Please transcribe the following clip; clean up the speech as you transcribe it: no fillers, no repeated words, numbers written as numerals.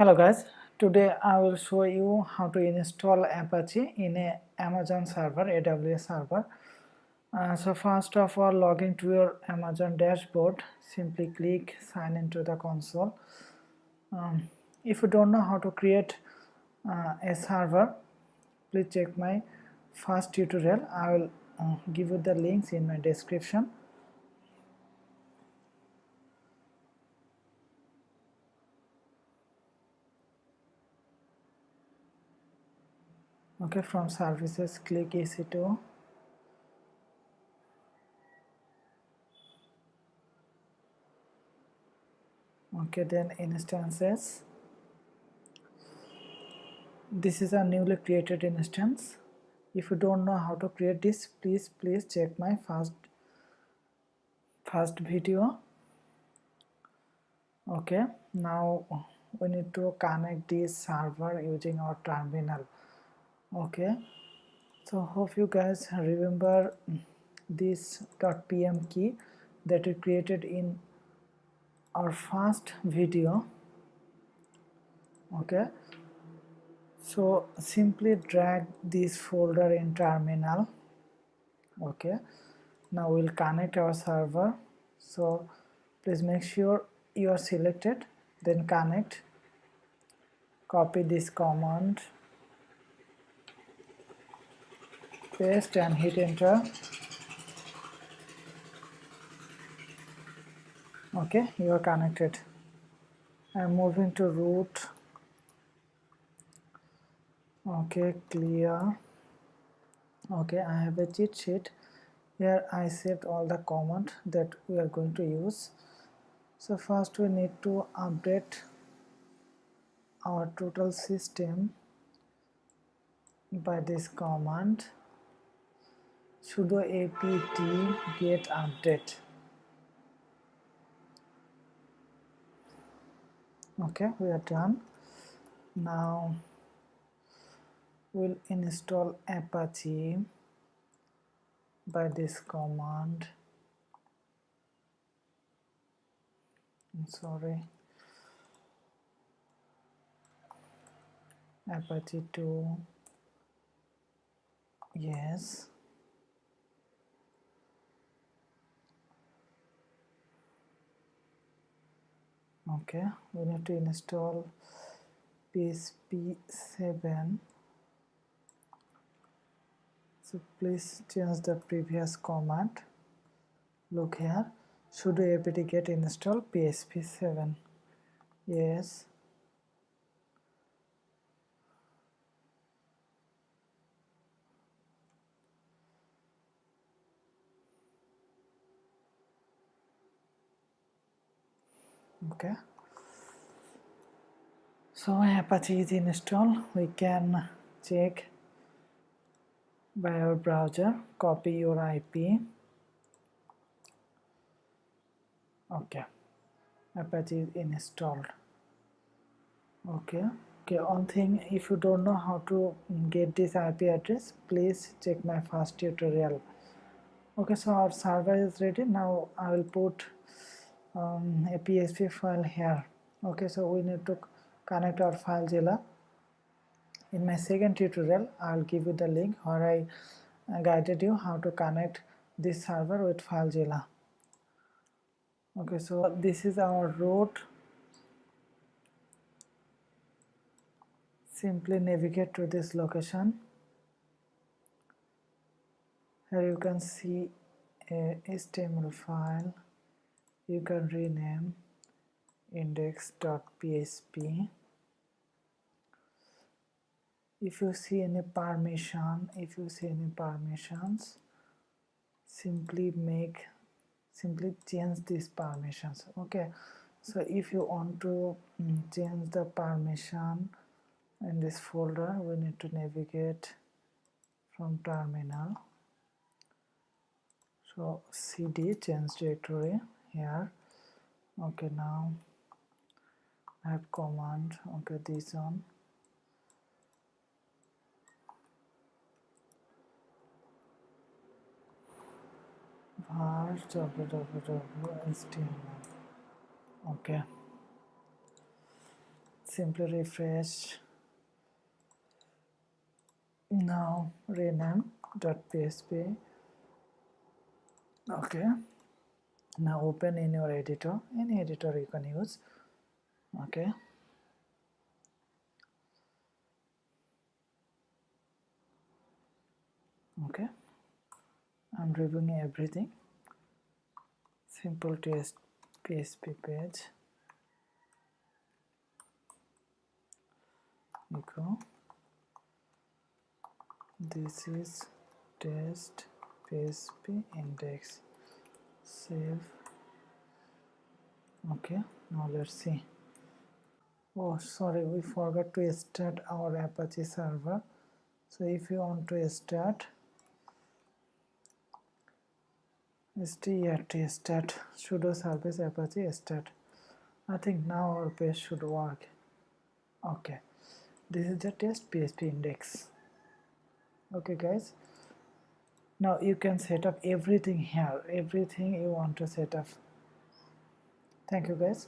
Hello guys, today I will show you how to install Apache in a Amazon server, AWS server. So first of all, log into your Amazon dashboard. Simply click sign into the console. If you don't know how to create a server, please check my first tutorial. I will give you the links in my description. Okay, from services, click EC2. Okay, then instances. This is a newly created instance. If you don't know how to create this, please check my first video. Okay, now we need to connect this server using our terminal. Okay, so hope you guys remember this .pm key that we created in our first video. Okay, so simply drag this folder in terminal. Okay, now we'll connect our server. So please make sure you are selected, then connect. Copy this command, paste and hit enter. Okay, you are connected. I'm moving to root. Okay, clear. Okay, I have a cheat sheet. Here I saved all the command that we are going to use. So first we need to update our total system by this command sudo apt get update. Okay, we are done. Now we'll install Apache by this command. I'm sorry, Apache 2, yes. Okay, we need to install PSP7. So please change the previous command. Look here, sudo apt get install PSP7. Yes. Okay. So Apache is installed. We can check by our browser. Copy your IP. Okay, Apache is installed. Okay, one thing, if you don't know how to get this IP address, please check my first tutorial. Okay, so our server is ready. Now I will put a PHP file here. Okay, so we need to connect our FileZilla. In my second tutorial, I will give you the link where I guided you how to connect this server with FileZilla. Okay, so this is our root. Simply navigate to this location. Here you can see a HTML file. You can rename index.php. If you see any permissions, simply change these permissions. Okay, so if you want to change the permission in this folder, we need to navigate from terminal. So cd change directory here. Okay, now I have command. Okay, this one. var www.html. Okay, simply refresh. Now rename .php. Okay, now open in your editor, any editor you can use. Okay, okay, I'm reviewing everything. Simple test PHP page, echo, this is test PHP index, save. Okay, now let's see. Oh sorry, we forgot to start our Apache server. So if you want to start, start sudo service Apache start. I think now our page should work. Okay, this is the test PHP index. Okay guys, now you can set up everything here, everything you want to set up. Thank you guys.